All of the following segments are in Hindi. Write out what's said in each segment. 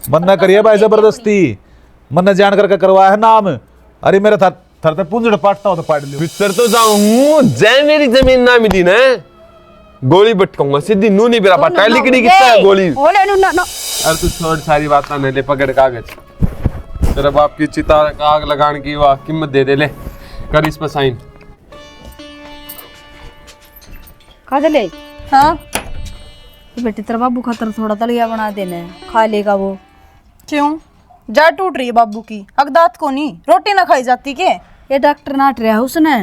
मन्ना करिए भाई जबरदस्ती, मन्ना जान करके करवाया है नाम। अरे मेरा थर तक पूंजड़ पाटता हो तो पाट लियो। फिर तो जाऊं जय मेरी जमीन ना मिली ना गोली बटकाऊंगा सीधी नू नहीं बेरा पाटा लिकड़ी कितना है गोली। ओले नु ना अरे तू छोड़ सारी बात ना ले पकड़ कागज। तेरे बाप की चिता आग लगाने की वाह कीमत दे दे ले कर इस पर साइन। खा दे ले। हाँ बेटे तेरा बाबू खातर थोड़ा दलिया बना देना है, खा लेगा वो। क्यों जा टूट रही है बाबू की अगदात को नहीं रोटी ना खाई जाती के। ये डॉक्टर नाट रहा है उसने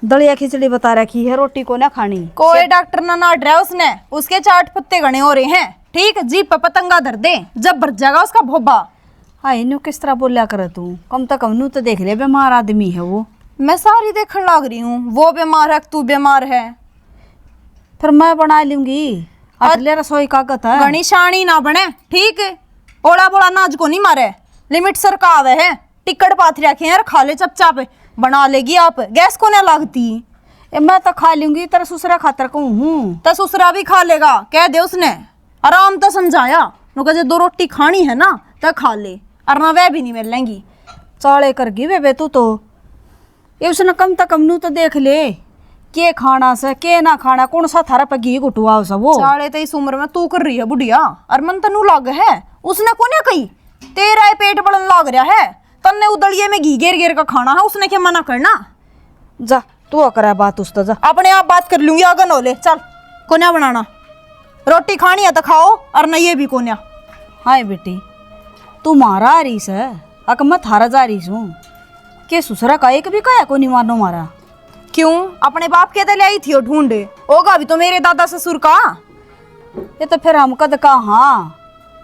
दलिया खिचड़ी बता रखी है, रोटी को ना खानी। कोई डॉक्टर ना नाट रहा है उसने, उसके चाट पत्ते गणे हो रहे हैं। ठीक जीप पे पतंगा धर दे जब भर जाएगा उसका भोबा। हाय न्यू किस तरह बोलिया करे तू, कम तक कम नू तो देख ले बीमार आदमी है वो। मैं सारी देखने लग रही हूँ, वो बीमार है तू बीमार है। फिर मैं बना लूंगी, अटले रसोई का कथा है। घनी शानी ना बने ठीक है, ओला बोला नाज को नहीं मारे, लिमिट सरकावे है। टिकट पाथरी रखे यार खा ले चपचाप बना लेगी आप, गैस को ना लगती। ए मैं तो खा लूंगी, तेरा ससुरा खातर कहूँ हूँ। तो ससुरा भी खा लेगा कह दे उसने, आराम तो समझाया नुका जो 2 रोटी खानी है ना तो खा ले, और ना वह भी नहीं मिलेंगी। चाले करगी बेबे तू तो, ये उसने कम तक कम नू तो देख ले के खाना से के ना खाना, कौन सा थारा पे घी घुटवा उसा वो। चाले तो इस उम्र में तू कर रही है बुढ़िया, और मन तनु लाग है उसने को ना कही तेरा ये पेट बढ़न लाग रहा है, तन्ने उदलिए में घी घेर घेर का खाना है, उसने क्या मना करना। जा तू करा बात उस तो जा, अपने आप बात कर लूंगी अगन होले। चल कोन्या बनाना, रोटी खानी है तो खाओ और न ये भी कोन्या। हाय बेटी तू मारा आ रही से अक मैं थारा जा रही हूँ के ससुरा का एक भी कया को नहीं मारनो मारा। क्यों अपने बाप के तले आई थी वो ढूंढे, होगा भी तो मेरे दादा ससुर का। ये तो फिर हम कद कहाँ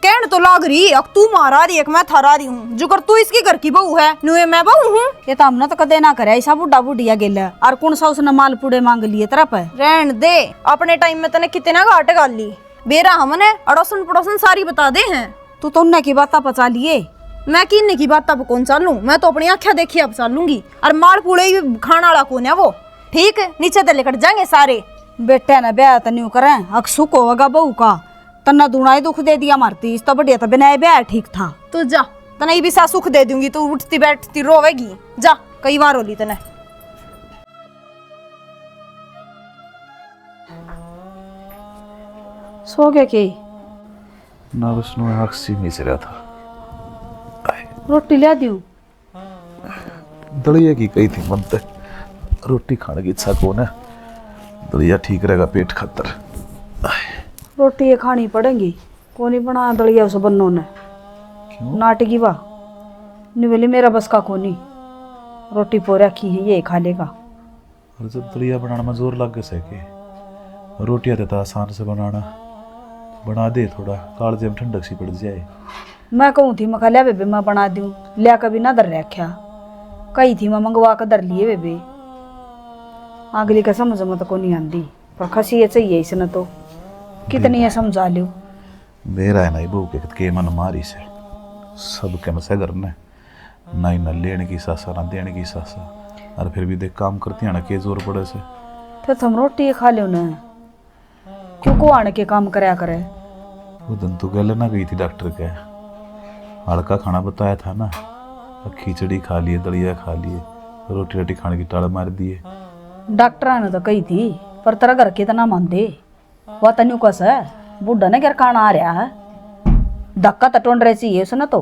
कहने तो लाग रही, अब तू मारा रही एक मैं थारा रही हूँ, जो कर तू इसकी घर की बहू है नुए मैं बहू हूँ। ये तो हमने तो कदे ना करे ऐसा बुढ़ा बुढ़िया गेला, और कौन सा उसने माल पुड़े मांग लिए तरफ है। रहन दे, अपने टाइम में तने कितना घाट गाल ली, बेरा हमने अड़ोसन पड़ोसन सारी बता दे हैं। तू तो उन्ने की बात पचा लिए, मैं किन्ने की बात अब कौन चालू, मैं तो अपनी आँखें देखी अब चालूंगी। और माल पुड़े ही खाना वाला कौन है वो, ठीक नीचे तो लेकर जाएंगे सारे। बेटे ना ब्याह तो नहीं करें अक्सू को होगा बहू का, तन्ना दूना दुख दे दिया मारती, इस तो बढ़िया तो बिना ब्याह ठीक था। तू जा तने भी सा सुख दे दूंगी, तू उठती बैठती रोवेगी, जा कई बार होली तने। सो गया के ना विष्णु आँख सी मिस रहा था। रोटी ले दूं? दलिया की कही थी मन तक, रोटी खाने की इच्छा कौन है, दलिया ठीक रहेगा पेट खातर। रोटी ये खानी पड़ेगी, कोनी बना दलिया उस बन्नों ने। क्यों नाटकी बा निवेली मेरा बस का कोनी, रोटी पो रखी है ये खा लेगा। और जब दलिया बनाने में जोर लग सके, रोटियां देता आसान से बनाना, बना दे थोड़ा कालजे में ठंडक सी पड़ जाए। मैं कहूँ थी मैं लिया बेबे मैं बना दूँ, लिया कभी ना दर रख्या, कही थी मैं मंगवा कर दर लिए बेबे। अगली का समझ में तो को नहीं आती, पर खसी ये चाहिए इसने तो कितनी है समझा लियो। मेरा है नहीं बहू के मन मारी से सब के मसे घर ने ना ही न लेने की सासा ना देने की सासा, और फिर भी देख काम करती है ना के जोर पड़े से। फिर तुम रोटी खा लो न, क्यों को आने के काम कराया करे। वो दिन तो गल ना गई थी डॉक्टर के, हल्का खाना बताया था ना, खिचड़ी खा लिए दलिया खा लिए, रोटी रोटी खाने की टाड़ मार दिए। डॉक्टर ने तो कही थी पर तेरा घर के इतना मान दे, वह तनु कस है बुढ़ा ने घर खाना आ रहा है, धक्का तो टोंड रही चाहिए उसने तो।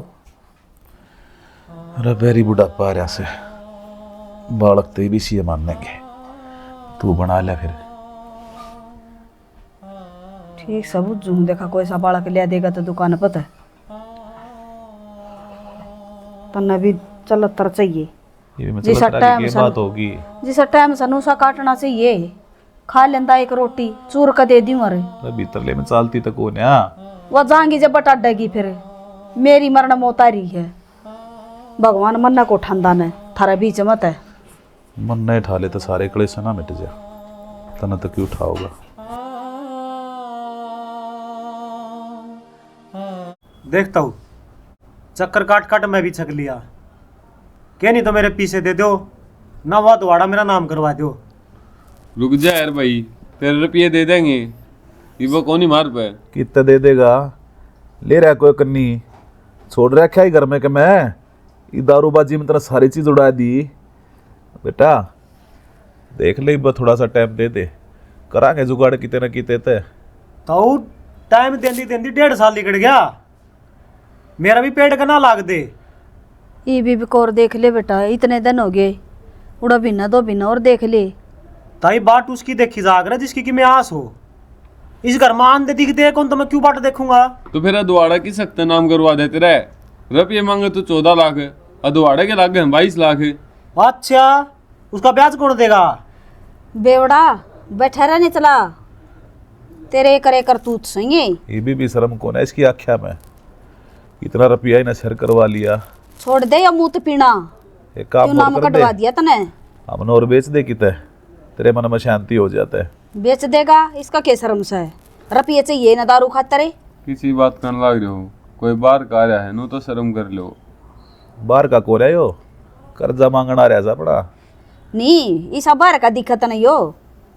अरे बेरी बुढ़ापा आ रहा से, बालक तो भी सी मानेंगे, तू बना ले फिर। ठीक सब जू देखा कोई सा बालक लिया देगा तो दुकान पता है, तन्ना भी चलतर चाहिए जिस टाइम बात होगी, जिस टाइम सनूसा काटना चाहिए, खा लेंदा एक रोटी चूर का दे दूं। अरे भीतरले में चालती तो कौन है, वह जाएंगी जब बटाडेगी फिर मेरी मरण मोतारी है, भगवान मन्ना को ठंडा ने थारा बीच मत है। मन नहीं ठा ले तो सारे कलेश ना मिट जा, तना तो क्यों उठाओगा। देखता हूँ चक्कर काट काट मैं भी छक लिया, क्या नहीं तो मेरे पीछे दे दो ना, वह दोबारा मेरा नाम करवा दो। रुक जा यार भाई, तेरे रुपये दे देंगे, ये वो कौन ही मार पे कितना दे देगा, ले रहा कोई कन्नी छोड़ रखा है घर में कि मैं ये दारूबाजी में तेरा सारी चीज उड़ा दी। बेटा देख ले, बस थोड़ा सा टाइम दे दे, करांगे जुगाड़ किते ना किते ते। तो टाइम देंदी देंदी 1.5 साल निकल गया, मेरा भी पेट का ना लाग दे। ये भी कोर देख ले बेटा, इतने दिन हो गए, उड़ा बिना 2 बिना और देख ले। ताई बाट उसकी देखी जाग रहा जिसकी कि मैं आस हो। इस घर में आंधे दिख दे कौन, तो मैं क्यों बाट देखूंगा। तो फिर अदवाड़ा की सख्त नाम करवा देते रहे। रुपये मांगे तो 14 लाख, अदवाड़े के लागे 22 लाख। अच्छा, उसका ब्याज कौन देगा। बेवड़ा बैठा रहने चला, तेरे करे करतूत सही है। ये भी शर्म कौन है इसकी आख्या में, इतना रुपया ही नशर करवा लिया। छोड़ दे या मुंह पीना, एक काम क्यों नाम और कर कटवा दे, दिया तने। हमने और बेच दे किते, तेरे मन में शांति हो जाता है। बेच देगा, इसका क्या शर्म सा है। रुपये चाहिए ना दारू खातर है। किसी बात करने लग रहे हो, कोई बार का रहा है नो तो शर्म कर लो। बाहर का कोरा यो कर्जा मांगना रह जा पड़ा। नहीं इसा बाहर का दिक्कत नहीं हो,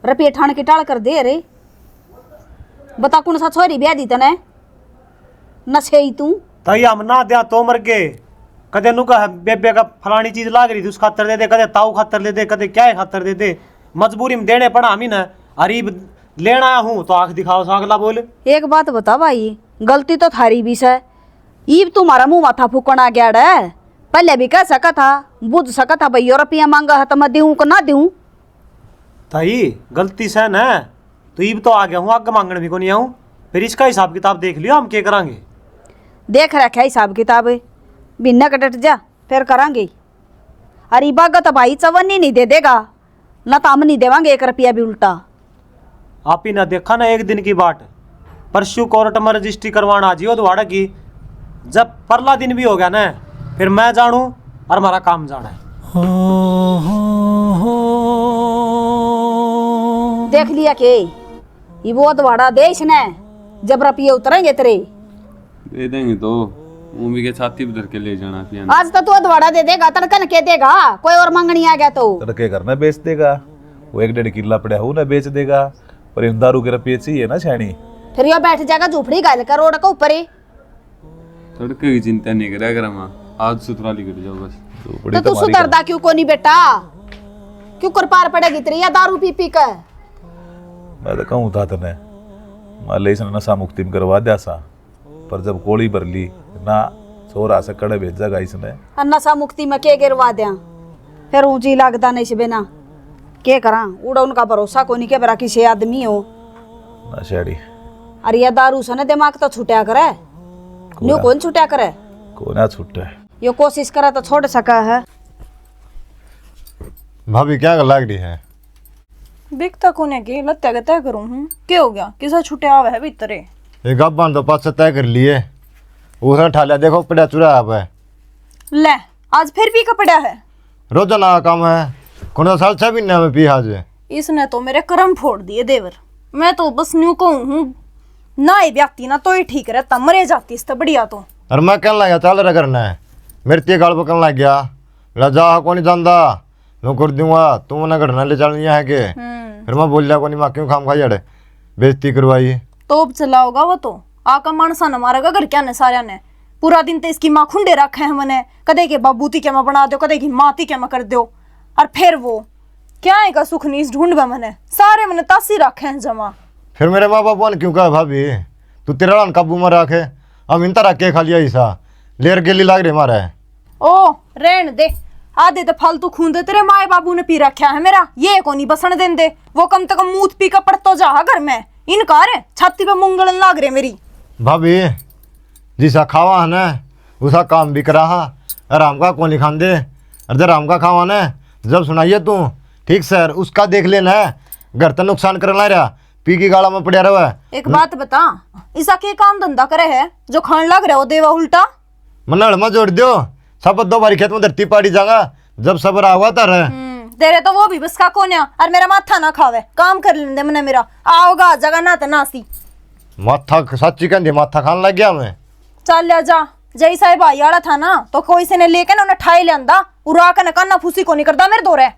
रुपये ठाण के टाल कर दे रे। बता कौन सा छोरी ब्याह दी तने, नशे ही तू। ताई हम ना दिया तो मर गए। कदे नु का बेबे का फलानी चीज लाग रही थी उस खातर दे दे, कदे ताऊ खातर दे दे, कदे क्या खातर दे दे। मजबूरी में देने पड़ा हमी ना। अरीब लेना आया हूँ तो आंख दिखाओ सा अगला बोल। एक बात बता भाई, गलती तो थारी भी है। ईब तुम्हारा मुंह माथा फूकन आ गया है। पहले भी कह सका था, बुझ सका था भाई रुपया मांगा है तो मैं दूँ को ना दूँ। ताई गलती से न तो ईब तो आ गया हूँ, आगे मांगने भी को नहीं आऊँ। फिर इसका हिसाब किताब देख लियो, हम क्या करांगे। देख रखा हिसाब किताब, बिना कटट जा फिर करांगे। अरे बागा तो भाई चवन ही नहीं दे देगा ना, तो हम नहीं देवांगे 1 रुपया भी उल्टा। आप ही ना देखा ना एक दिन की बात, परसों कोर्ट में रजिस्ट्री करवाना जियो द्वाड़ा की। जब परला दिन भी हो गया ना, फिर मैं जानू और हमारा काम जाना है। देख लिया के ये वो दवाड़ा दे इसने, जब रुपये उतरेंगे तेरे। दे देंगे तो मम्मी के छाती पर धर के ले जाना पियानो। आज तो तू दवाड़ा दे देगा, तड़कन के देगा, कोई और मांगनी आ गया तो। तड़के घर में बेच देगा, वो 1-1.5 किला पड़ा हो ना बेच देगा, पर इन दारू के रुपये चाहिए ना छानी। फिर यो बैठ जाएगा झूपड़ी गाल कर रोड के ऊपर ही। तड़के की चिंता नहीं करा कर माँ, आज सुथरा लिखट जाओ बस। तो तू सुधरदा क्यों को नहीं बेटा, क्यों कर पार पड़ेगी तेरी या दारू पी पी कर। मैं तो कहूँ था तने मान ले इसने नशा मुक्ति में करवा दिया सा, पर जब कोड़ी भर ली ना छोरा से कड़े भेजेगा इसने। नशा मुक्ति में के गिरवा दिया, फिर ऊंची लागदा नहीं से बिना के करा। उड़ा उनका भरोसा को नहीं के बरा किसी आदमी हो नशेड़ी। अरे ये दारू से न दिमाग तो छुट्या करे, न्यू कौन छुट्या करे। कोना छुट्टे यो कोशिश करा तो छोड़ सका है। भाभी क्या लग रही है। दिखता कोने के लत्या के तय करूं हूं, क्या हो गया, किसा छुटे आवे है भीतरे। ये गब्बान तो पास से तय कर लिए, उसने ठा लिया, देखो पड़ा चुरा आप है। ले आज फिर भी कपड़ा है। रोजाना का काम है, कौन साल 6 महीने में पी आज। इसने तो मेरे कर्म फोड़ दिए देवर। मैं तो बस न्यू कहूं हूं, ना ही ब्याती ना तो ही ठीक रहता, मरे जाती इससे बढ़िया तो। और मैं कहने लगा चल रहा करना है, मेरे ते गाल पकड़ने लग गया, राजा को नहीं जानता नो कर दूंगा, तुम ना घटना ले चलनी है के। फिर मैं बोल लिया को नहीं, माँ क्यों खाम खाई जड़े बेइज्जती करवाई। तोप चलाओगा वो तो आका मानसा न मारेगा घर क्या ने सारे ने। पूरा दिन तो इसकी माँ खुंडे रखे है मैंने, कदे के बाबू ती क्या मैं बना दो, कदे की माँ ती क्या मैं कर दो। और फिर वो क्या है का सुख नहीं इस ढूंढ में मैंने सारे मैंने तासी रखे हैं जमा। फिर मेरे माँ बाप ने क्यों कहा भाभी तू तेरा काबू में रखे, हम इन तरह के खा लिया ऐसा लेर गेली लाग रही हमारा है। ओ रहन दे, आधे तो फालतू खूंदे तेरे माए बाबू ने पी रखा है मेरा, ये को नहीं बसन देन दे। वो कम से कम मूत पी का पड़ तो जा घर में, इनकार है छाती पे मुंगलन लाग रहे मेरी। भाभी जिसा खावा है ना उसा काम भी करा हा, आराम का कौन खान दे, और जब आराम का खावा ना जब सुनाइए तू ठीक सर उसका देख लेना है, घर तो नुकसान कर ला रहा, पी की गाला में पड़ा रहा। एक बात बता, इसा के काम धंधा करे है जो खान लग रहा हो देवा उल्टा। मन में जोड़ दो सब 2 बारी खेत में धरती पाड़ी जागा, जब सबर आवा तर तेरे तो वो भी बस का कोन्या और मेरा माथा ना खावे, काम कर लेंदे मैंने मेरा आओगा जगह ना तो नासी। माथा सच्ची कहती माथा खान लग गया मैं। चल ले जा, जय साहब भाई आड़ा था ना तो कोई से ने लेके ना उन्हें ठाई लियांदा, उड़ा के काना फूसी को नहीं करता मेरे दोरे।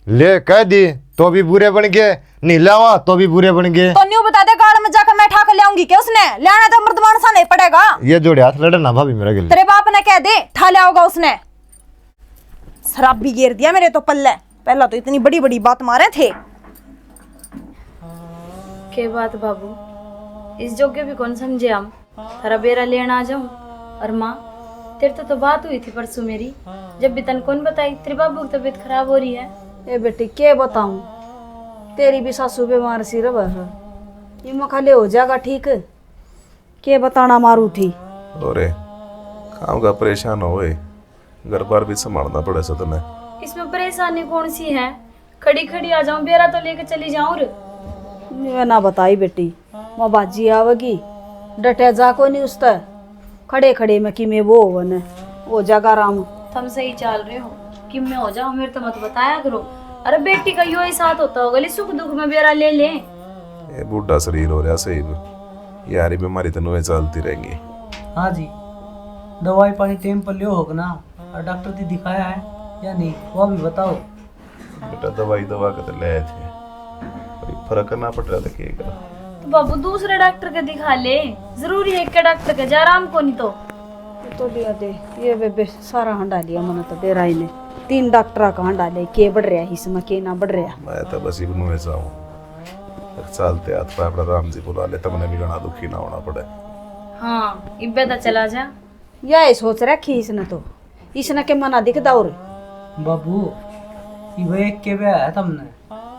ले कह दी तो भी बुरे बन गए, नहीं लावा तो भी बुरे बन गए। तो न्यू बता दे गाड़ में जाकर मैं ठा कर ले आऊंगी क्या उसने लेना तो मर्दमान सा नहीं पड़ेगा। ये जोड़े हाथ लड़े ना भाभी मेरा गिल। तेरे बाप ने कह दे ठा लिया होगा उसने। शराब भी गिर दिया मेरे तो पल्ले। पहला तो इतनी बड़ी बड़ी बात मारे थे। के बात बाबू, इस जोगे भी कौन समझे हम। थारा बेरा लेना आ जाऊं। और माँ तेरे तो बात हुई थी परसों मेरी, जब भी तन कौन बताई तेरे बाबू की तबीयत खराब हो रही है। ए बेटी के बताऊं, तेरी भी सासू बीमार सी रह ये मखाले हो जाएगा ठीक। के बताना मारू थी। अरे काम का परेशान होए, घर बार भी संभालना पड़े सो तुम्हें। इसमें परेशानी कौन सी है, खड़ी खड़ी आ जाऊं बेरा तो लेके चली जाऊं। मैं ना बताई बेटी, माँ बाजी आवेगी डटे जा को नहीं उसता खड़े खड़े में कि मैं वो वन वो जगह राम। तुम सही चल रहे हो कि मैं हो जाऊं, मेरे तो मत बताया करो। अरे बेटी का यो ही साथ होता होगा, ले सुख दुख में बेरा ले ले। ये बूढ़ा शरीर हो रहा सही, यारी बीमारी तो नुए चलती रहेंगी। हाँ जी, दवाई पानी टाइम पर लियो होगा ना, और डॉक्टर ने दिखाया है या नहीं वो भी बताओ। बेटा दवाई दवा के तो ले थे, पर फर्क करना पड़ रहा था क्या। तो बाबू दूसरे डॉक्टर के दिखा ले, जरूरी है के डॉक्टर के जा आराम को नहीं तो लिया दे ये बेबे सारा हंडा लिया मैंने तो बेरा ही ने 3 डॉक्टर का हंडा ले के बढ़ रहा है इसमें के ना बढ़ रहा। मैं तो बस इबन में जाऊं, चलते हाथ पे अपना राम जी बुला ले, तमने भी घना दुखी ना होना पड़े। हाँ इब्बे तो चला जा। यह सोच रखी इसने तो, इसने के मना दिख दौर। बाबू ये एक के ब्याह है तुमने,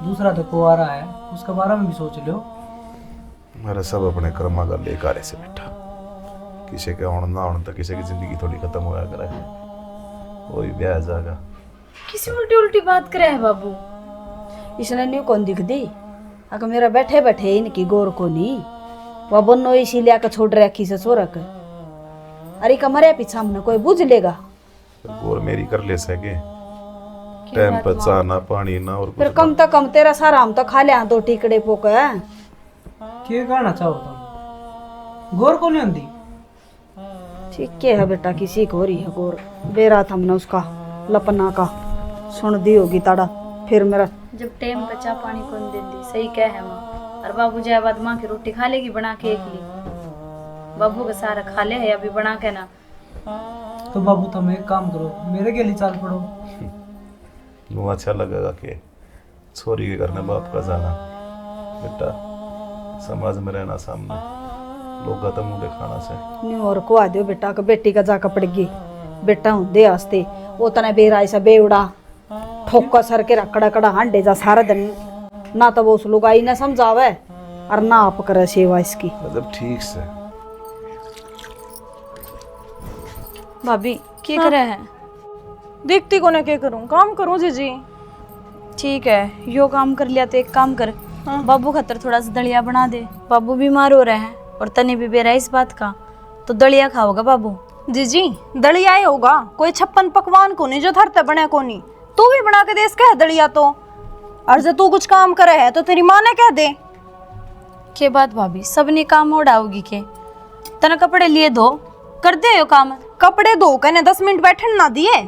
दूसरा तो को आ रहा है, उसके बारे में भी सोच लो। मेरे सब अपने कर्मा का लेकर ऐसे बैठा, किसी के होना ना होना तो किसी की जिंदगी थोड़ी खत्म होया करे, वही ब्याह जाएगा। किसी उल्टी उल्टी बात करे है बाबू। इसने न्यू कौन दिख दी, अगर मेरा बैठे बैठे इनकी गोर को नहीं वह बनो इसी लिया के छोड़ रखी से सोरक। अरे कमरे पीछा हमने कोई बुझ लेगा। गोर मेरी कर ले सके, टाइम पर चाना पानी ना और फिर कुछ कम तो कम तेरा सारा हम तो खा ले 2 टिकड़े पोक है। क्या कहना चाहो तुम, गोर को नहीं आंदी। ठीक है बेटा, किसी को हो रही है गोर। बेरा था हमने उसका लपना का सुन दी होगी ताड़ा। फिर मेरा जब टाइम पे चाय पानी कौन दे दी, सही कह है माँ। और बाबू जाए बाद माँ की रोटी खा लेगी बना के एक ली, बाबू का सारा खा ले है अभी बना के ना। तो बाबू तुम एक काम करो, मेरे के लिए चाल पड़ो। वो अच्छा लगेगा कि छोरी के घर में बाप का जाना। बेटा समाज में रहना, सामने लोग तो मुंह दिखाना से न्यू और को आ दियो बेटा का बेटी का जा कपड़गी बेटा होंदे आस्ते वो तना बेरा ऐसा बेवड़ा ठोका सर के रकड़ा कड़ा हांडे जा सारा दिन ना तो वो उस लुगाई ना समझावे और ना आप करे सेवा इसकी। मतलब ठीक से भाभी क्या करे है। देखती को ना क्या करूं, काम करूं जी। ठीक है यो काम कर लिया तो एक काम कर, बाबू खातर थोड़ा सा दलिया बना दे। बाबू बीमार हो रहे हैं और तने भी बेरा इस बात का, तो दलिया खाओगा बाबू। जी दलिया ही होगा, कोई 56 पकवान को नहीं जो धरते बने को नहीं। तू भी बना के दे इसका है दलिया तो। और जो तू कुछ काम करे है तो तेरी माँ ने कह दे। के बात भाभी, सबने काम उड़ाओगी के तने कपड़े लिए दो कर दे यो काम। कपड़े धो के ने 10 मिनट बैठन ना दिए,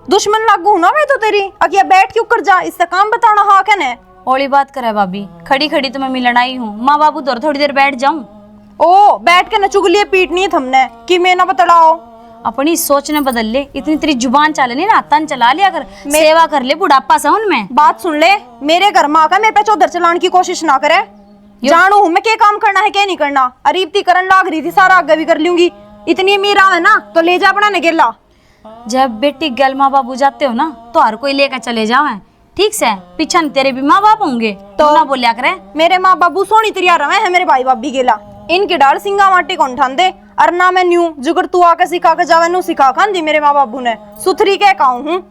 दुश्मन लागू ना मैं तो तेरी। अगिया बैठ के ऊपर जा, इससे काम बताना हाँ क्या ने। ओली बात करे भाभी, खड़ी खड़ी तो मैं मिलन आई हूँ, माँ बाबू तो थोड़ी देर बैठ जाऊं। ओ बैठ के न चुगलियां पीटनी है तुमने कि मैं ना बतलाओ। अपनी सोच ने बदल ले, इतनी तेरी जुबान चलनी ना तन चला लिया कर, सेवा कर ले बुढ़ापा सा उनमें। बात सुन ले, मेरे घर में आकर मेरे पे चौधर चलाने की कोशिश ना करे। जानू हूँ मैं क्या काम करना है क्या नहीं करना। अरीबती करन लाग रही थी, सारा आगे भी कर लूंगी। इतनी मीरा है ना तो ले जा अपना नगेला। जब बेटी गल माँ बाबू जाते हो ना तो हर कोई लेकर चले जावे, ठीक से पीछा तेरे भी माँ बाप होंगे तो ना बोलिया करे। मेरे माँ बाबू सोनी तरिया रहे हैं, मेरे भाई भाभी गेला इनके डाल सिंगा माटी को उठान दे। और ना मैं न्यू जुगर तू आके सिखा के जावे नू सिखा खान दी मेरे माँ बाबू ने। सुथरी के कहूँ हूँ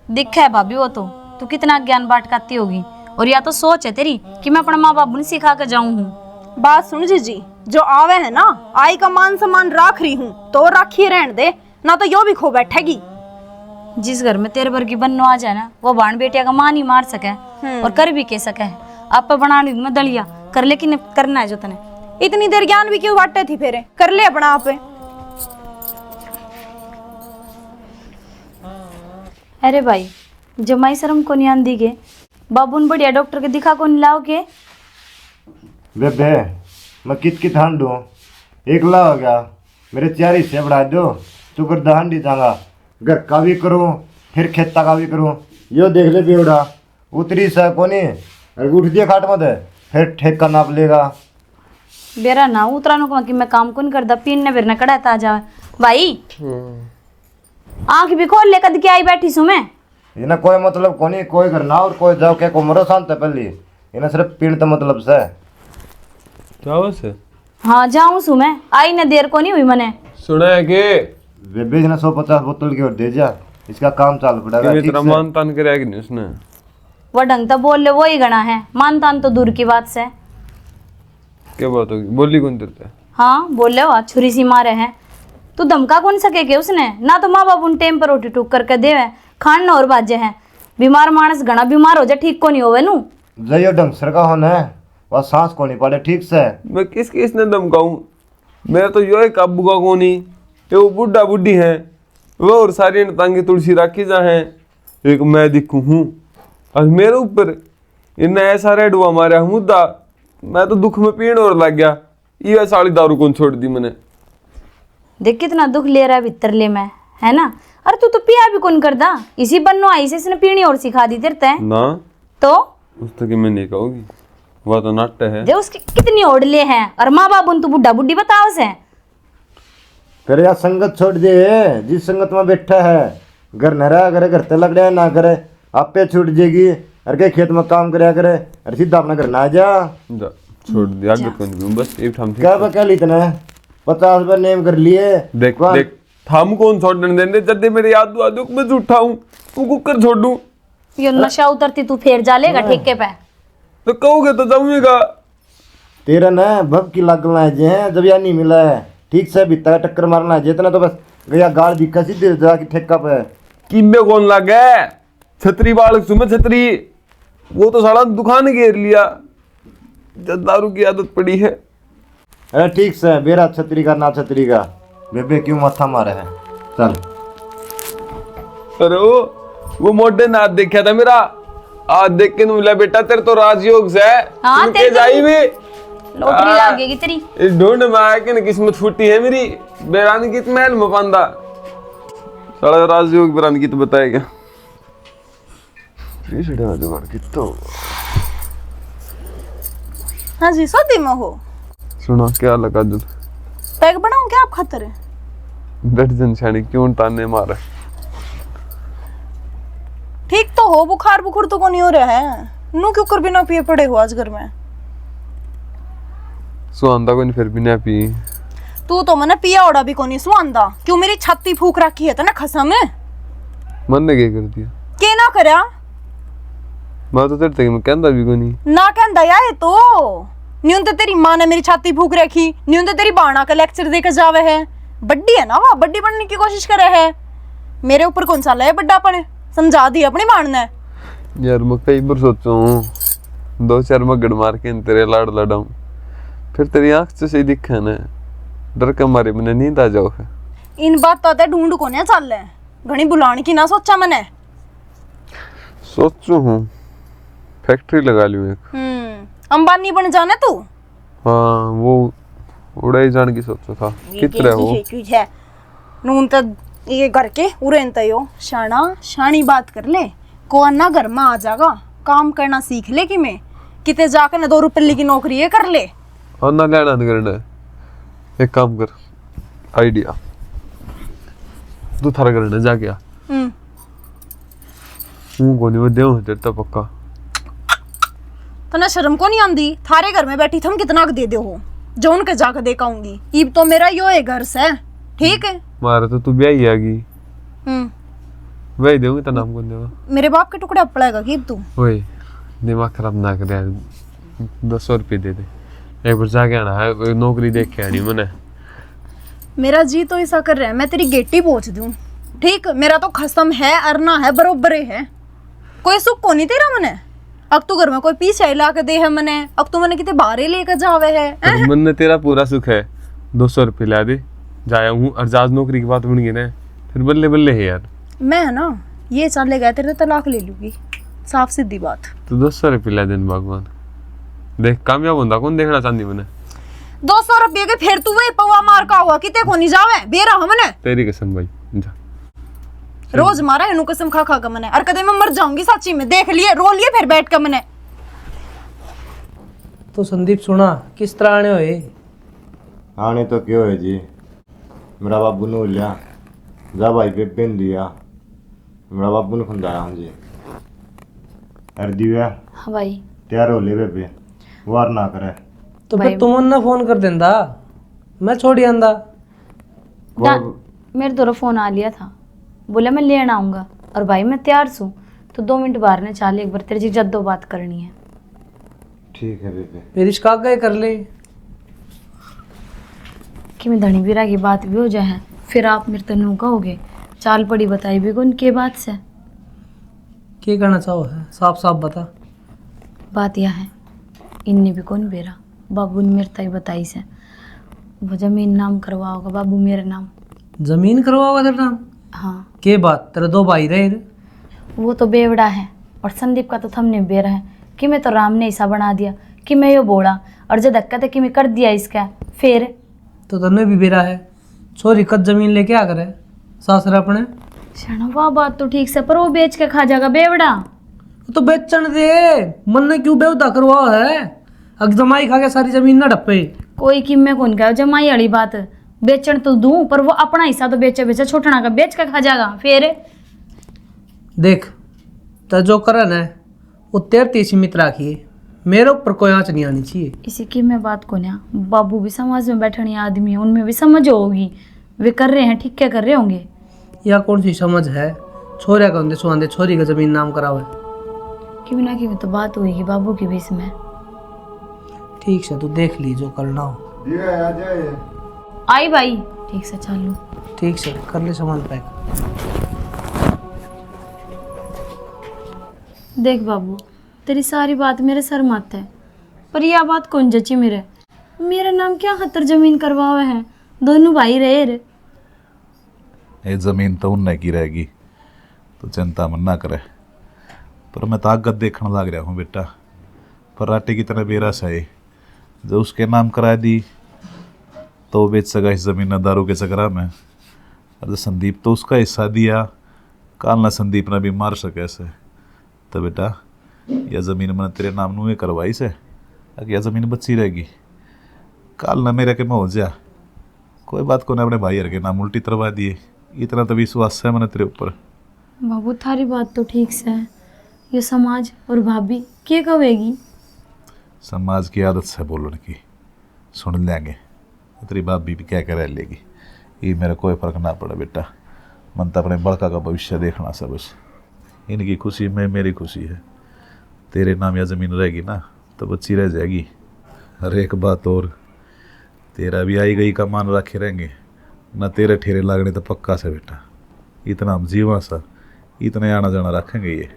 दिखा है भाभी, वो तो तू कितना ज्ञान बांट करती होगी। और या तो सोच है तेरी कि मैं अपने माँ बाबू ने सिखा के जाऊँ हूँ। बात सुन जी, जो आवे है ना आई का मान सम्मान राख रही हूँ तो राखी रहन दे, ना तो यो भी खो बैठेगी। जिस घर में तेरे वर्गी बन्नो आ जाए ना, वो बाण बेटिया का मान ही मार सके और कर भी के सके। आप बना लूंगी मैं दलिया कर, लेकिन करना है जो तने। इतनी देर ज्ञान भी क्यों बांटे थी फेरे, कर ले अपना आप। अरे भाई जमाई शर्म को नहीं आंदी के, बाबू ने बढ़िया डॉक्टर के दिखा को नहीं लाओ के। बेबे मैं कित हांडू एकला हो गया, मेरे 4 हिस्से बढ़ा दो, तू कर हांडी जाऊंगा, घर का भी करूँ फिर खेता का भी करूँ। यो देख ले बेवड़ा उतरी सा कोनी और उठ दिया खाट मत फिर ठेका नाप लेगा। बेरा ना उतरा नु कि मैं काम कौन करदा पीन ने बिरना कड़ा ता जा भाई आंख भी खोल ले कद के आई बैठी सु मैं इन्हें कोई मतलब कोनी, कोई घर ना और कोई जाओ क्या को मरो शांत है पहली, इन्हें सिर्फ पीण तो मतलब से जाओ से हाँ जाऊं सु मैं आई ने देर को नहीं हुई मने सुना है कि बेबे ने 150 बोतल की और दे जा, इसका काम चालू पड़ेगा। ठीक तेरा से? मान तान कराया कि नहीं उसने? वो ढंग तो बोल ले वो ही गणा है, मान तान तो दूर की बात से। क्या बात होगी, बोली कौन तेरे? हाँ बोले हो छुरी सी मारे हैं, तू धमका कौन सके के उसने ना, तो माँ बाप उन टेम पर रोटी टूक करके देवे खान न और बाजे हैं। बीमार मानस घना बीमार हो जाए ठीक को नहीं होवे नु जयो ढंग सर का होना है, वह सांस को नहीं पड़े ठीक से। मैं किसने धमकाऊं? मेरा तो यो है काबू का कोनी, ये वो बुढ़ा बुढ़ी है वो और सारी तांगे तुलसी राखी जा है, एक मैं दिखू हूँ और मेरे ऊपर इन्हें ऐसा रेडुआ मारा मुद्दा, मैं तो दुख में पीण और लग गया। ये साड़ी दारू कौन छोड़ दी मैंने? देख कितना दुख ले रहा है भीतर ले मैं, है ना। अरे तू तो पिया भी कौन करदा, इसी बन्नो आई से इसने पीनी और सिखा दी तेरे तय ना तो उस तक मैं नहीं कहूँगी, वह तो नाट्य है। दे उसकी कितनी ओढ़ले हैं और माँ बाप उन तू बुढ़ा बुढ़ी बताओ से। फिर यार संगत छोड़ दे, जिस संगत में बैठा है घर न रहा करे, घर तक लग रहा ना करे, आपे छूट जाएगी। अरे के खेत में काम कराया करे, अरे सीधा अपना घर ना जा छोड़ दिया आगे कौन भी, बस एक ठाम क्या बकल इतना 50 रुपये नेम कर लिए। देख देख थाम कौन छोड़ने देंगे, जब मेरे याद आ दुख में झूठा हूँ तू कुकर छोड़ दूँ, यो नशा उतरती तू फेर जा लेगा ठेके पे तो कहोगे तो जाऊंगा। तेरा ना भब की लगना है जे जब या नहीं मिला है ठीक से बीता टक्कर मारना है जितना, तो बस गया गाड़ दिखा सीधे जाके ठेका पे किम्बे कौन लग गए छतरी बालक सुमे छतरी, वो तो साला दुकान घेर लिया जब दारू की आदत पड़ी है। अरे ठीक से बेरा छतरी का ना छतरी का, बेबे क्यों माथा मारे है चल। अरे वो मोटे ने हाथ देखा था मेरा, आज देख के मिला बेटा तेरे तो राजयोग से हाँ, तू तेरे के जाई भी लॉटरी लागेगी तेरी। इस ढूंढ में आया कि किस्मत फूटी है मेरी, बेरानी की महल में पांदा साला राजयोग बेरानी की तो बताएगा तो। हाँ जी सदी में हो सुना क्या लगा जो पैक बनाऊं क्या आप खातर है? दर्जन छानी क्यों ताने मारा? ठीक तो हो, बुखार बुखार तो को नहीं हो रहा है, नू क्यों कर बिना पिए पड़े हो आज घर में? सुहांदा को नहीं फिर भी ना पी, तू तो मैंने पिया ओड़ा भी को नहीं सुहांदा, क्यों मेरी छाती फूक रखी है ना खसा में? मन ने क्या कर दिया? के ना करया? मैं तो तेरे तक मैं कहंदा भी को नहीं ना कहंदा या है तो न्यून तो तेरी माँ ने मेरी छाती फूक रखी, न्यून तो तेरी बाणा का लेक्चर देकर जावे है, बड्डी है ना वह बड्डी बनने की कोशिश करे है, मेरे ऊपर कौन सा है बड्डापन, समझा दी अपनी बाण ने। यार मैं कई बार सोचा हूँ 2-4 मगड़ मार के तेरे लाड़ लड़ाऊं, फिर तेरी आंख से सही दिखा ना, डर के मारे मैंने नींद आ जाओ है। इन बात तो ढूंढ को नहीं चल रहे, घनी बुलाने की ना सोचा मैंने। सोचू हूँ फैक्ट्री लगा लूँ एक। अंबानी बन जाना तू? हाँ वो उड़ाई जाने की सोचा था कितने हो नून तो ये घर के उरेन तयो शाना शानी बात कर ले, को ना घर में आ जागा, काम करना सीख ले कि मैं किते जाकर ना 2 रुपये की नौकरी है कर ले और ना लेना नहीं करना है। एक काम कर आइडिया तू थारा करना जा गया हूँ को नहीं वो देव तेरे तो पक्का तो ना शर्म को नहीं आंदी, थारे घर में बैठी थम कितना दे दे हो जो उनके जाकर दे काऊंगी, ईब तो मेरा यो है घर से ठीक है। मारे तो तू ब्याही आ गई वही देऊंगी तो नाम कौन देगा? मेरे बाप के टुकड़े पड़ेगा कि तू वही दिमाग खराब ना कर यार, 200 रुपये दे दे एक बार जाके आना है, नौकरी देख के आनी मैंने। मेरा जी तो ऐसा कर रहा है मैं तेरी गेटी पहुंच दूं ठीक, मेरा तो खसम है अरना है बरोबर है, कोई सुख को नहीं तेरा मने, अब तू घर में कोई पीछे ला के दे है मने, अब तू मने किते बाहर लेकर जावे है। मन ने तेरा पूरा सुख है, 200 रुपये ला दे जाया हूँ और जाज नौकरी की बात बन गई ना फिर बल्ले बल्ले है यार। मैं है ना ये चले गए तेरे तलाक ले लूंगी, साफ सीधी बात। तो 200 रुपये ला देन भगवान देख कामयाब होता कौन देखना चाहती मैंने। 200 रुपये के फिर तू वही पवा मार का हुआ किते को नहीं जावे बेरा हमने तेरी कसम भाई जा। रोज मारा है कसम खा खा के मने और कदे मैं मर जाऊंगी सच्ची में देख लिए रो लिए फिर बैठ के मने। तो संदीप सुना किस तरह आने हुए? आने तो क्यों है जी, मेरा बाबू ने लिया जा भाई पे पेन दिया, मेरा बाबू ने खंदाया हाँ जी। अरे दिव्या हाँ भाई। तैयार हो ले बेबे, वार ना करे। तो फिर तुम ना फोन कर देंदा, मैं छोड़ी आंदा। मेरे दोनों फोन आ लिया था, बोला मैं लेने आऊँगा और भाई मैं तैयार हूँ तो 2 मिनट बाहर ने चाल एक बार तेरे जी जद्दो बात करनी है। ठीक है बेबे। मेरी शिका गए कर ले कि मैं धनी बीरा की बात भी हो जाए फिर आप मेरे तनु कहोगे चाल पड़ी बताई भी कौन के बात से। क्या कहना चाहो है, साफ साफ बता। बात यह है इनने भी कौन बेरा बाबू ने मेरे ताई बताई से वो जमीन नाम करवाओगा बाबू मेरे नाम। जमीन करवाओगा तेरा नाम? हाँ। के बात, तेरे 2 भाई रहे रे। वो तो बेवड़ा है और संदीप का तो थमने बेरा है कि मैं तो राम ने ऐसा बना दिया कि मैं यो बोला और जो धक्का था कि मैं कर दिया इसका फिर। तो तन्ने भी बेरा है, छोरी कद जमीन लेके आ करे सासरा अपने। वाह बात तो ठीक से पर वो बेच के खा जाएगा बेवड़ा। तो बेचन दे, मन ने क्यों बेवदा करवाओ है? अग जमाई खा के सारी जमीन ना डप्पे। कोई किम्मे कौन कहा जमाई वाली बात, बेचन तो दूं पर वो अपना हिस्सा तो बेचे बेचे छोटना का बेच के खा जाएगा फिर। देख तो जो करन है वो तेरे सीमित राखिए, मेरे ऊपर कोई आँच नहीं आनी चाहिए। इसी की मैं बात को ना बाबू भी समाज में बैठने आदमी है उनमें भी समझ होगी, वे कर रहे हैं ठीक क्या कर रहे होंगे। या कौन सी समझ है, छोरा का सुहांदे छोरी का जमीन नाम करावे। क्यों ना कि तो बात हुई बाबू के बीच में। ठीक से तू देख ली जो करना हो। आई भाई ठीक से चालू। ठीक से कर ले सामान पैक। देख बाबू तेरी सारी बात मेरे सर मत है पर यह बात कौन जची मेरा नाम क्या खतर जमीन करवावे है, दोनों भाई रहे रे। ये ज़मीन तो उनने की रहेगी तो चिंता मन ना करे, पर मैं ताकत देखने लग रहा हूँ बेटा। पर राटे की तरह बेरस है जो उसके नाम करा दी तो वो बेच सका इस ज़मीन न दारू के चकरा में। अरे संदीप तो उसका हिस्सा दिया, काल ना संदीप ने भी मार सके ऐसे। तो बेटा यह ज़मीन मैंने तेरे नाम नू करवाई से, अगर यह ज़मीन बची रहेगी काल ना मेरे के में हो जा। कोई बात को ना अपने भाई हर के नाम उल्टी तरवा दिए, इतना तो विश्वास है मैंने तेरे ऊपर। बाबू थारी बात तो ठीक से है, ये समाज और भाभी क्या कहेगी। समाज की आदत से बोलने की, सुन लेंगे तेरी भाभी भी क्या कह लेगी, ये मेरा कोई फर्क ना पड़े बेटा। मन तो अपने बड़का का भविष्य देखना सब, बस इनकी खुशी में मेरी खुशी है। तेरे नाम या ज़मीन रहेगी ना तो बच्ची रह जाएगी। हर एक बात और तेरा भी आई गई का मान रखे रहेंगे ना, तेरे ठेरे लागने तो पक्का से बेटा। इतना हम जीवा सा इतने आना जाना रखेंगे ये।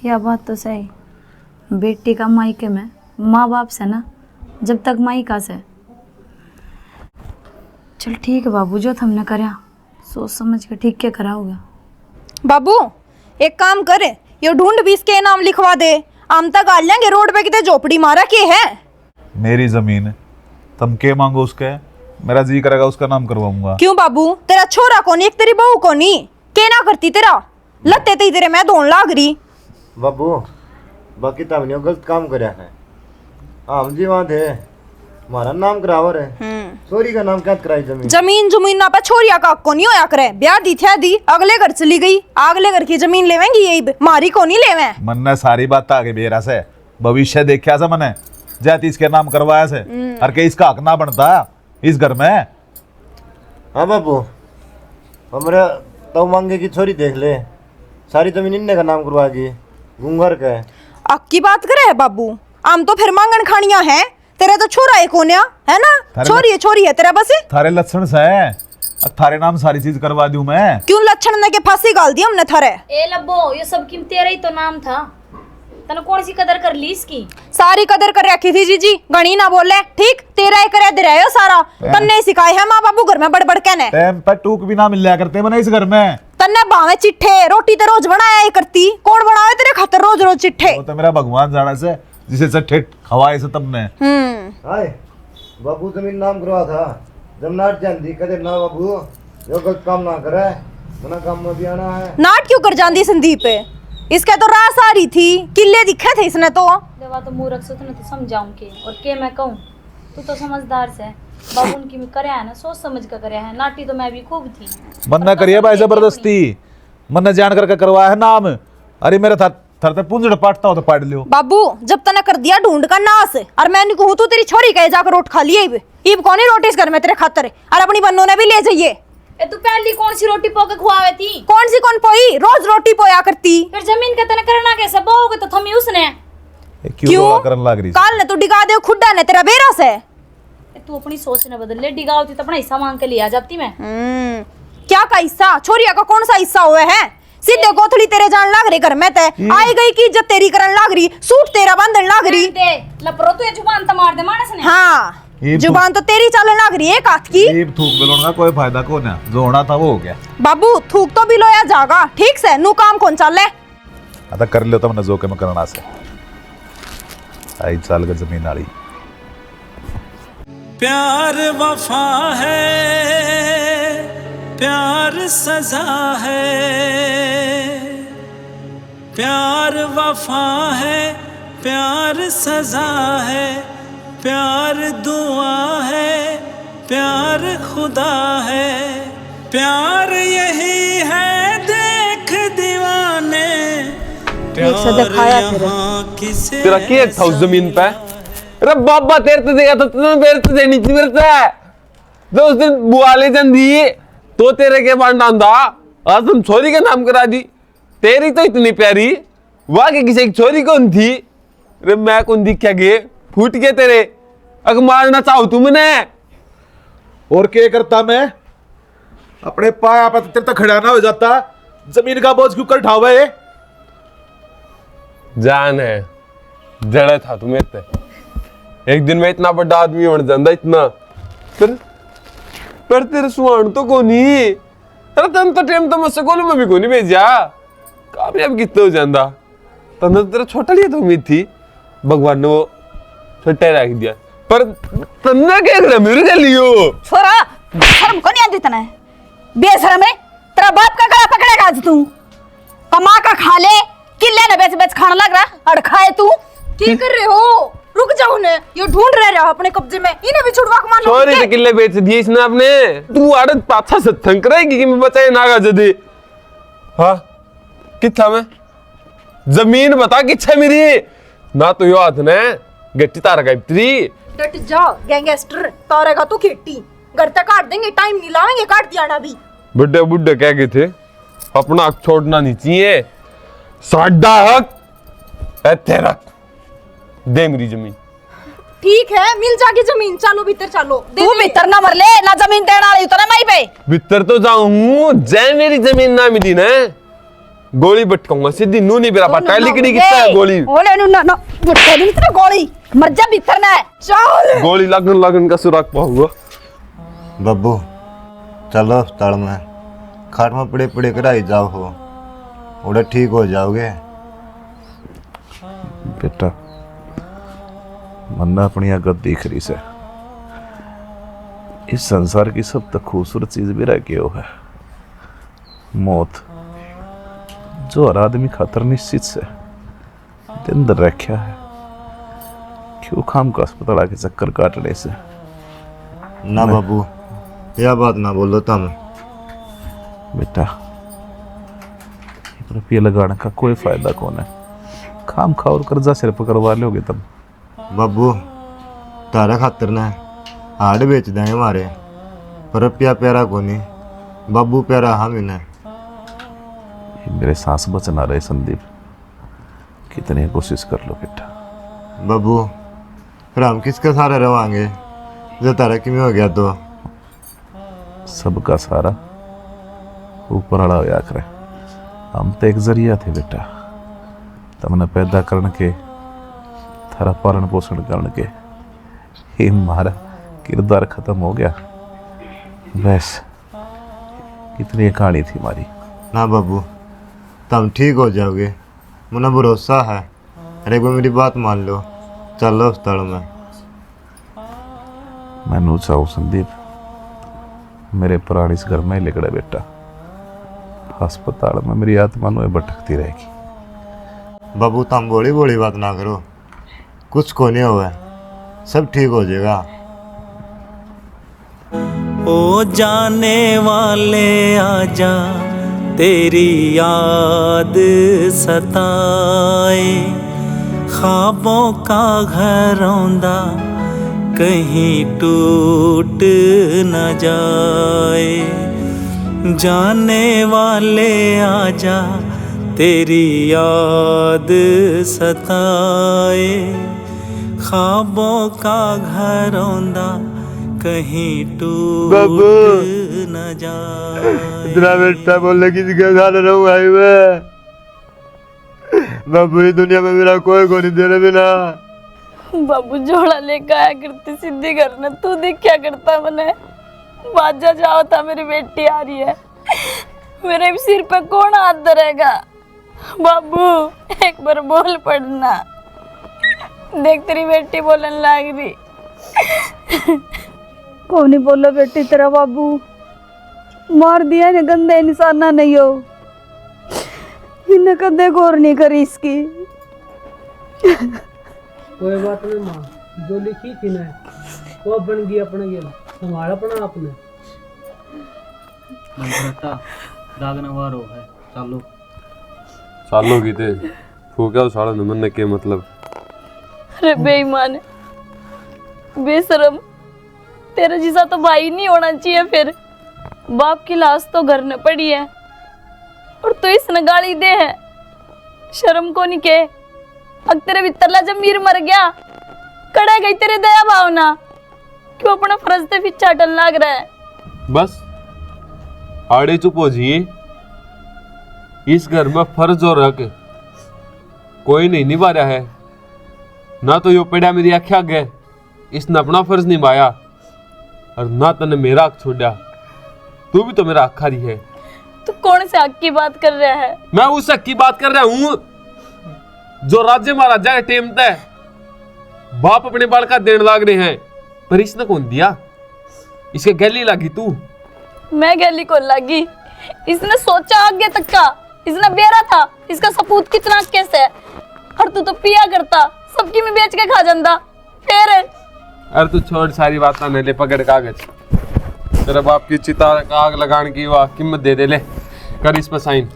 यह बात तो सही, बेटी का मायके में माँ बाप से ना जब तक मायका से। चल ठीक है बाबू जो तुमने करा सोच समझ के ठीक क्या करा होगा। बाबू एक काम करे यो ढूंढ भी इसके नाम लिखवा दे, हम तक आ लेंगे रोड पे कितने झोपड़ी मारा के है। मेरी ज़मीन तुम के मांगो उसके, मेरा जी करेगा उसका नाम करवाऊंगा। क्यों बाबू तेरा छोरा कोनी एक तेरी बहू कोनी के ना करती तेरा लत्ते ते तेरे मैं धोन लाग रही। बाबू बाकी तब नहीं गलत काम करया है, हम जी वहाँ थे हमारा नाम करावर है, छोरी का नाम क्या कराई जमीन। जमीन जमीन ना पे छोरिया का कोनी होया करे, ब्याह दी थे दी अगले घर चली गई, अगले घर की जमीन लेवेंगी यही मारी कोनी लेवे। मन ने सारी बात आगे बेरा से भविष्य देखा से मैंने जाती इसके नाम करवाया से, और के इसका हक ना बनता इस घर में। हाँ बाबू हमारे तो मांगे की छोरी देख ले, सारी जमीन इन्ने का नाम करवाएगी गुंगर का है। अक्की बात करे है बाबू, हम तो फिर मांगन खानिया है, तेरा तो छोरा है कोन्या है ना, छोरी है तेरा बस। थारे लक्षण से अब थारे नाम सारी चीज करवा दूं मैं। क्यों लक्षण ने के फांसी गाल दी हमने थारे। ए लब्बो ये सब किम तेरा ही तो नाम था, तने कौन सी कदर कर ली इसकी। सारी कदर कर रखी थी जी गणी ना बोले ठीक, तेरा ही करे दे सारा तन्ने सिखाए है माँ बाबू घर में बड़ बड़ कहने। टाइम पर टूक भी ना मिल करते मैंने इस घर में। तन्ने बावे चिट्ठे रोटी तो रोज बनाया ही करती, कौन बनावे तेरे खातर रोज रोज चिट्ठे। वो तो मेरा भगवान जाना से जिसे सट्ठे खवाए से तुमने। हाय बाबू जमीन नाम करवा था जब नाट जानती कदे ना बाबू जो गलत काम ना करे मना काम में भी आना है। नाट क्यों कर जाती संदीप पे? इसके तो रास आ रही थी, किले दिखे थे इसने तो। देवा तो मूर्ख से तो समझाऊं के और के मैं कहूं, तू तो समझदार से बाबू उनकी में करे है ना, सोच समझ कर करे है। नाटी तो मैं भी खूब थी। मन न करिए भाई जबरदस्ती, मन न जान करके करवाया है नाम। अरे मेरे थर ते पूंजड़ पाटता हो तो पाट लियो। बाबू जब तने कर दिया ढूंढ का नास, और मैं कहूँ तू तेरी छोरी कहे जाकर रोट खा लिए इब कौन रोटी इस घर में तेरे खातर, और अपनी बन्नों ने भी ले जाइए। ए तू पहली कौन सी रोटी पोके खुआवे थी? कौन सी कौन पोई, रोज रोटी पोया करती। फिर जमीन का तने करना कैसे? बोगे तो थमी उसने। क्यों करन लग रही? काल ने तू डिगा दे खुड्डा ने तेरा बेरा से। तू अपनी सोच न बदल ले, डिगावती तो अपना हिस्सा मांग के ले आ जाती मैं। क्या का हिस्सा? छोरिया का कौन सा हिस्सा हुआ है? सीधे गोथड़ी तेरे जान लाग रही घर में ते आई गई की इज्जत तेरी करन लाग रही, सूट तेरा बांधन लाग रही। दे लपरो तू ये जुबान तो मार दे मानस ने। हाँ ये जुबान तो तेरी चलन लाग रही है एक हाथ की। जीभ थूक बेलोन का कोई फायदा को ना, जो होना था वो हो गया। बाबू थूक तो भी लोया जागा, ठीक से नु काम कौन चले। अदा कर लियो तुमने जो के मैं करना से। 5 साल का जमीन आड़ी। प्यार वफा है, प्यार सजा है, प्यार वफा है, प्यार सजा है, प्यार दुआ है, प्यार खुदा है, प्यार यही है देख दीवाने, प्यार यहाँ किसे तेरा क्या था उस जमीन पे? अरे बाबा तेरे तो देगा तो तुमने मेरे तो देनी थी मेरे से। तो उस दिन बुआ ले दी तो तेरे के बांध डांदा, आज तुम छोरी का नाम करा दी। तेरी तो इतनी प्यारी, वहां के किसी एक छोरी कौन थी? अरे मैं कौन दिख क्या गे फूट के तेरे अग मारना चाहू तुमने। और क्या करता मैं? अपने पाया पर तेरे तक खड़ा ना हो जाता, जमीन का बोझ क्यों कर उठावे? जान है जड़ा था तुम्हें ते। एक दिन में इतना बड़ा आदमी बन जाता इतना, पर तेरे सुहान तो कोनी। अरे तन तो टेम तो मुझसे कोलू में भी कोनी भेजा, कामयाब कितने हो जाता। तन तो तेरा छोटा लिया तो उम्मीद थी, भगवान ने वो छोटा रख दिया। पर तन्ना क्या कर मेरे के लियो? छोरा शर्म को नहीं आती तने? बेशरम है, तेरा बाप का गला पकड़ेगा आज तू। कमा का खा ले, किले ने बेच बेच खाने लग रहा और खाए तू। क्या कर रहे हो? रुक जाओ ने, ये ढूंढ रहे रहो अपने कब्जे में, इन्हें भी छुड़वा के मार लो। छोरे से किले बेच दिए इसने अपने। तू आड़त पाछा से थंक रहेगी कि मैं बचाए नागा जदे। हाँ किथा में जमीन बता किच्छा मेरी ना, तो यो हाथ ने गट्टी तारा गायत्री। डट जा गैंगस्टर, तारेगा तू खेती घर तक काट देंगे, टाइम नहीं लाएंगे काट दिया ना भी। बुड्ढे बुड्ढे कह गए थे अपना हक छोड़ना नहीं चाहिए, साडा हक ऐथे रख दे मेरी जमीन। ठीक है मिल जाएगी जमीन, चलो भीतर चलो। तू भीतर ना मर ले ना, जमीन देना रही तो ना माई पे भीतर तो जाऊं, जय मेरी जमीन ना मिली ना गोली बटकाऊंगा सीधी। नू नहीं मेरा पटा लिखनी कितना है गोली। ओले नु ना बटका नहीं तेरा गोली, मर जा भीतर ना। चल गोली लगन लगन का सुराग पाऊंगा। बब्बू चलो अस्पताल में खाट में पड़े पड़े कराई जाओ हो, उड़े ठीक हो जाओगे। बेटा मन्ना अपनी आगत देख रही से, इस संसार की सब तक खूबसूरत चीज भी रह गयो है मौत, जो हर आदमी खातर निश्चित से दिन दर रखा है। क्यों खाम का अस्पताल आके चक्कर काटने से? ना बाबू यह बात ना बोलो तुम। बेटा रुपये लगाने का कोई फायदा कौन है? खाम खा और कर्जा सिर पर करवा लोगे तुम। बाबू तारा खातर ना हाड़ बेच देंगे हमारे, पर रुपया प्यारा को नहीं, बाबू प्यारा हम इन्हें। मेरे सांस बचना रहे संदीप, कितनी कोशिश कर लो बेटा। बाबू फिर हम किसके सारे रवांगे जो तारा किमें हो गया तो? सबका सारा ऊपर अड़ा होया करे, हम तो एक जरिया थे बेटा। तुमने पैदा करने के, थारा पालन पोषण करने के, ये हमारा किरदार खत्म हो गया। बस कितनी कहानी थी हमारी। ना बाबू तुम ठीक हो जाओगे, मुझे भरोसा है। अरे एक बार मेरी बात मान लो, चलो स्थल में मैनू चाहो संदीप मेरे पुराने इस घर में ही लिकड़ा बेटा अस्पताल में मेरी आत्मा नु भटकती रहेगी। बाबू तुम बोली बोली बात ना करो, कुछ को नहीं हुआ, सब ठीक हो जाएगा। ओ जाने वाले आजा तेरी याद सताए, ख्वाबों का घर औंदा कहीं टूट न जाए। जाने वाले आजा तेरी याद सताए, ख्वाबों का घर औंदा कहीं टूट न जाए। इतना बेटा बोलने की जगह रहूं भाई मैं बाबू, ये दुनिया में मेरा कोई को नहीं तेरे बिना। बाबू जोड़ा लेकर आया करती सीधी करना, तू देख क्या करता मैंने। बाजा जाओ था मेरी बेटी आ रही है, मेरे सिर पे कौन हाथ धरेगा। बाबू एक बार बोल पड़ना, देख तेरी बेटी बोलने लग रही। कौन नहीं बोला बेटी तेरा बाबू, मार दिया ने गंदे निशाना नहीं हो, इन्हें कदे गौर नहीं करी इसकी। कोई बात नहीं माँ, जो लिखी थी ना वो बन गई अपने गेला, संभाल अपना आपने। रागनवारो है चालो चालो की थे फूका साड़ा नमन ने के मतलब। अरे बेईमान बेशरम, तेरा जैसा तो भाई नहीं होना चाहिए। फिर बाप की लाश तो घर में पड़ी है और तू इसने गाली दे है, शर्म को नहीं के। अग तेरे भीतरला जमीर मर गया, कड़े गई तेरी दया भावना, क्यों अपना फर्ज से पीछा हटन लाग रहा है। बस आड़े चुप हो जिए, इस घर में फर्ज और हक कोई नहीं निभा रहा है। ना तो यो पेड़ा मेरी आख्या गए, इसने अपना फर्ज निभाया और ना तने मेरा हक छोड़ा। तू भी तो मेरा हक खारी है। तू कौन से हक की बात कर रहा है? मैं उस हक की बात कर रहा हूं जो राज्य महाराजा के टेम तय बाप अपने बाल का देने लाग रहे हैं, पर इसने कौन दिया? इसके गैली लगी तू। मैं गैली को लगी, इसने सोचा आगे तक का, इसने बेरा था, इसका सपूत कितना कैसे है। और तू तो पिया करता, सबकी में बेच के खा जाता। फिर अरे तू छोड़ सारी बात ना, ले पकड़ कागज, तेरे बाप की चिता का आग लगाने की वाह कीमत दे ले, कर इस पर साइन।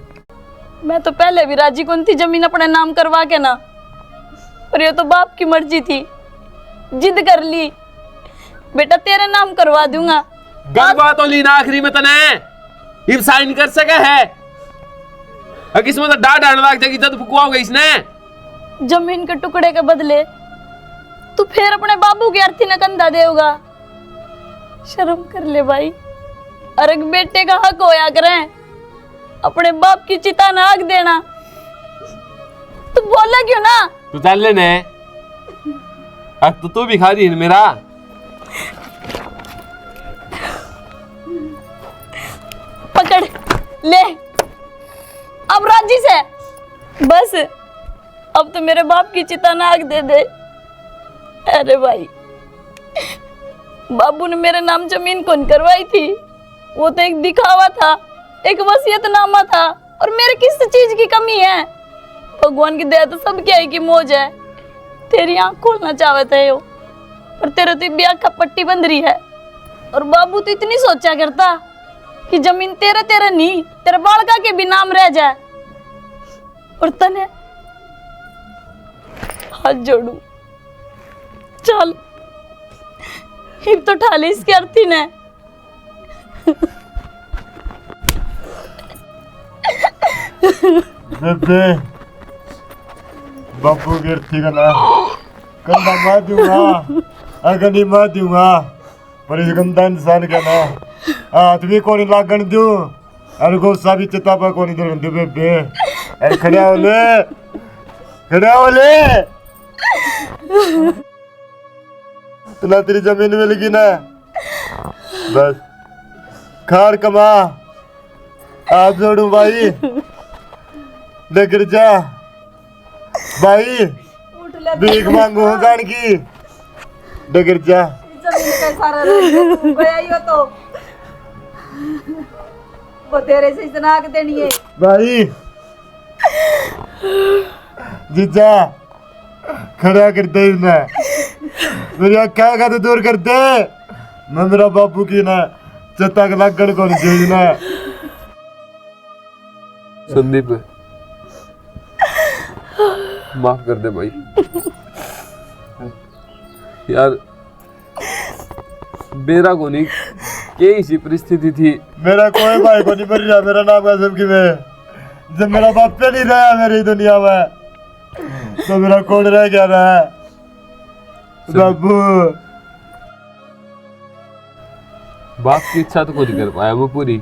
मैं तो पहले भी राजी कौन थी जमीन अपने नाम करवा के ना, पर ये तो बाप की मर्जी थी, जिद कर ली। बेटा तेरे नाम करवा दूंगा। गलबा तो लीना आखिरी में तने इब साइन कर सके है, अगर इसमें तो डांट लाग जाएगी जब फुकवा होगा इसने। जमीन के टुकड़े के बदले तू फिर अपने बाबू की अर्थी न कंधा देगा। शर्म कर ले भाई, अरे बेटे का हक होया करे, अपने बाप की चिता ना आग देना। तू बोला क्यों ना? तू चल ले ने, अब तो तू भी खा रही है मेरा। पकड़ ले, अब राजी से बस, अब तो मेरे बाप की चिता ना आग दे दे। अरे भाई, बाबू ने मेरे नाम जमीन कौन करवाई थी? वो तो एक दिखावा था, एक वसीयतनामा था, और मेरे किस चीज की कमी है? भगवान की दया तो सब क्या है की मौज है। तेरी आंख खोलना चाहता है वो, और तेरे तो भी आंख पट्टी बंद रही है। और बाबू तो इतनी सोचा करता कि जमीन तेरे तेरे नहीं, तेरे बालका के भी नाम रह जाए। और तने हाथ जोड़ू, चल हिप तो ठाले इसकी अर्थी ने। बेबे बापू की अर्थी का ना कंधा मार दूंगा, अगर नहीं मार दूंगा, पर इस गंदा इंसान का ना हाथ भी कौन लागन दूं, और गुस्सा भी चिता पर कौन दे दूं। बेबे अरे खड़ा हो ले, खड़ा हो ले, तना तेरी जमीन में लगी ना, बस खार कमा, आप जोड़ू भाई, ले गिर जा भाई। उठ ले भीख मांगो जान की डगर जा जमीन का सारा रह गया ही हो तो वो तेरे से इतना आग देनी है भाई जीजा खड़ा कर दे इसमें मेरी अक्खा का तो दूर कर दे मैं मेरा बापू की ना चतक लगन को नहीं ना संदीप माफ कर दे भाई यार मेरा को नहीं के इसी परिस्थिति थी मेरा कोई भाई को नहीं मर रहा मेरा नाम कसम की मैं जब मेरा बाप पे नहीं रहा मेरी दुनिया में तो मेरा कौन रह गया रहा बाबू बाप की इच्छा तो को नहीं कर पाया मैं पूरी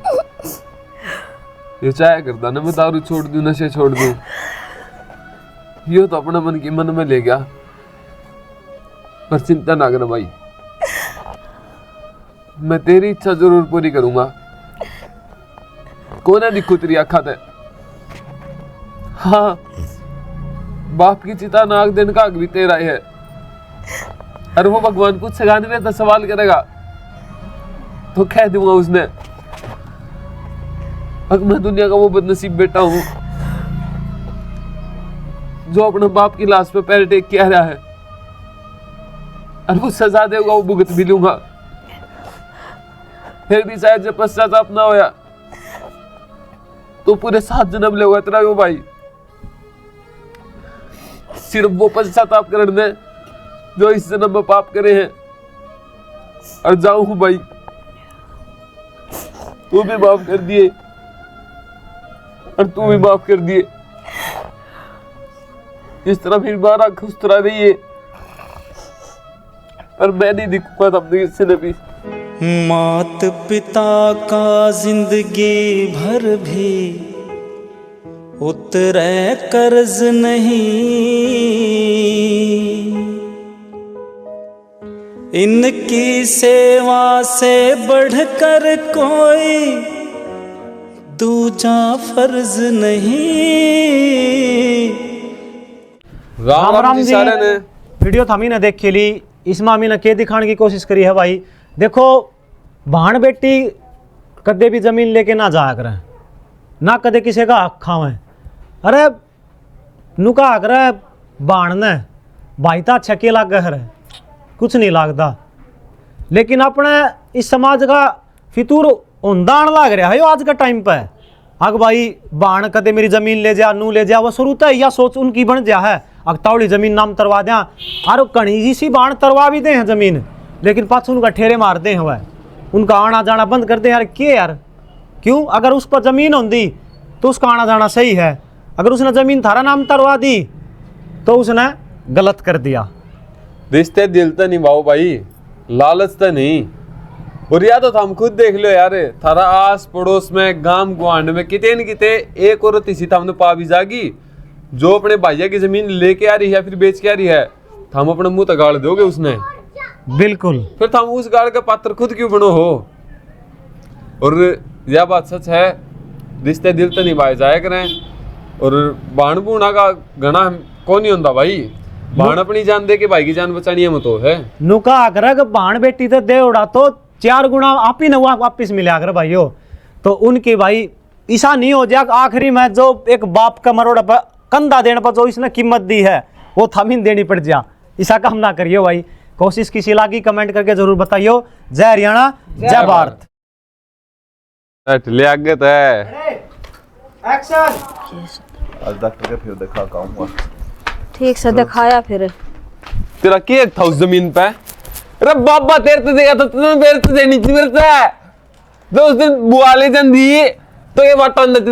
ये चाहे करता ना मैं दारू छोड़ दूं नशे छोड़ दूं ये तो अपना मन की मन में ले गया पर चिंता ना करना भाई मैं तेरी इच्छा जरूर पूरी करूंगा कौन है दिखो तेरी आँखा ते हाँ बाप की चिता नाग दिन का भी तेरा ही है और वो भगवान कुछ सगाने में तो सवाल करेगा तो कह दूंगा उसने अगर मैं दुनिया का वो बदनसीब बेटा हूं जो अपने बाप की लाश पे पैर टेक के आ रहा है और वो सजा देगा वो भुगत भी लूंगा फिर भी शायद जब पश्चाताप ना होया तो पूरे 7 जन्म ले हुआ तेरा वो भाई सिर्फ वो पश्चाताप कर दे जो इस जन्म में पाप करे हैं और जाऊं हूं भाई तू भी माफ कर दिए और तू भी माफ कर दिए इस तरह फिर बारा खुश तरह रही है और मैं नहीं दिखूंगा तब तक इससे भी मात पिता का जिंदगी भर भी उतरे कर्ज नहीं इनकी सेवा से बढ़कर कोई दूजा फर्ज नहीं। राम राम जी सारे ने वीडियो थामी ने देख के ली इसमें अमी ने के दिखाने की कोशिश करी है भाई। देखो भाण बेटी कदे भी जमीन लेके ना जाया करें ना कदे किसी का हक खावें। अरे नुका आकर बाण ने भाई तो अच्छा के लाग है कुछ नहीं लगता लेकिन अपने इस समाज का फितूर होंदान लाग रहा है आज का टाइम पे। अग भाई बाण कदे मेरी जमीन ले जा नू ले जा वो शुरू तो या सोच उनकी बन जा है अग तावड़ी जमीन नाम तरवा दिया और कणी जी सी बाण तरवा भी दे हैं जमीन लेकिन पास उनका ठेरे मारते हैं वह उनका आना जाना बंद कर दे यार के यार क्यों। अगर उस पर जमीन होती तो उसका आना जाना सही है अगर उसने जमीन थारा नाम तरवा दी तो उसने गलत कर दिया। रिश्ते दिल तो नहीं भाव भाई लालच तो नहीं और या तो हम खुद देख लो यार थारा आस पड़ोस में गांव गुआंड में किते न किते एक औरत इसी हमने पा भी जागी जो अपने भैया की जमीन लेके आ रही है फिर बेच के आ रही है हम अपने मुंह तक गाड़ दोगे उसने बिल्कुल फिर हम उस गाड़ का पात्र खुद क्यों बनो हो। और यह बात सच है रिश्ते दिल तो निभाए जाए करें और बाण बूढ़ा का गणा कौन नहीं होता भाई बाण अपनी जान दे के भाई की जान बचानी है तो है नुका आकर बाण बेटी तो दे उड़ा तो 4 गुना आप ही न वापिस मिले आकर भाइयों तो उनकी भाई ऐसा नहीं हो जाए आखिरी में जो एक बाप का मरोड़ा पर कंधा देने पर जो इसने कीमत दी है वो थमीन देनी पड़ जा ऐसा काम ना करियो भाई। कोशिश किसी लागी कमेंट करके जरूर बताइयो। जय हरियाणा जय भारत। ले आगे तो है आज डॉक्टर के फिर दिखा कहूँगा ठीक से दिखाया फिर तेरा केक था उस जमीन पे अरे बाबा तेरे तो देगा तो तुमने मेरे तो देनी थी मेरे से तो उस दिन बुआ ले दी तो ये बात टन देते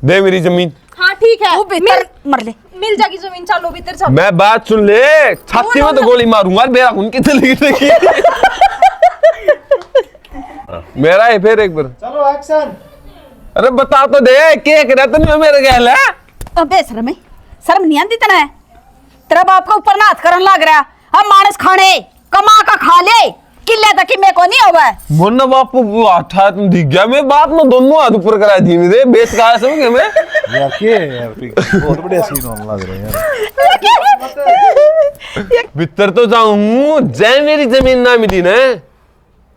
दे मेरी जमीन। हाँ ठीक है वो बेहतर मर ले मिल जाएगी जमीन चलो भीतर चलो। मैं बात सुन ले छाती में तो गोली मारूंगा मेरा खून कितने लगी मेरा है फिर एक बार चलो एक्शन। अरे बता तो दे केक रहता नहीं मेरे गहल है अबे शर्म नहीं आती तेरा बाप का ऊपर ना हाथ करन लग रहा अब मानस खाने कमा का खा ले किले तक की मैं को नहीं होवे मुन्ना बापू वो आठा तुम दिख गया मैं बात में दोनों हाथ ऊपर करा दी मेरे बेच का समझ मैं यार के यार बहुत बढ़िया सीन होने लग रहा है यार। भीतर तो जाऊं जय मेरी जमीन ना मिली ना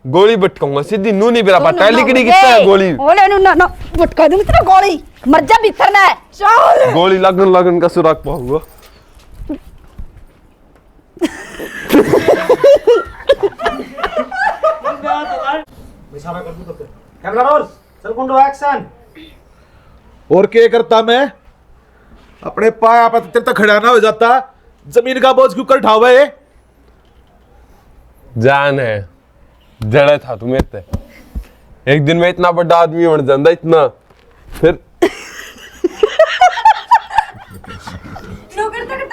गोली बटकाऊंगा सीधी नू नहीं मेरा पता लिकड़ी कितना है गोली ओले ना ना बटका दूंगी तेरा गोली मर जा भीतर ना चल गोली लगन लगन का सुराग पाऊंगा कैमरा रोल चल कुंडो एक्शन। और क्या करता मैं अपने पाया पर तेरे तक खड़ा ना हो जाता जमीन का बोझ क्यों कर उठावे जान है जड़ा था तुम्हें एक दिन में इतना बड़ा आदमी बन जाता इतना फिर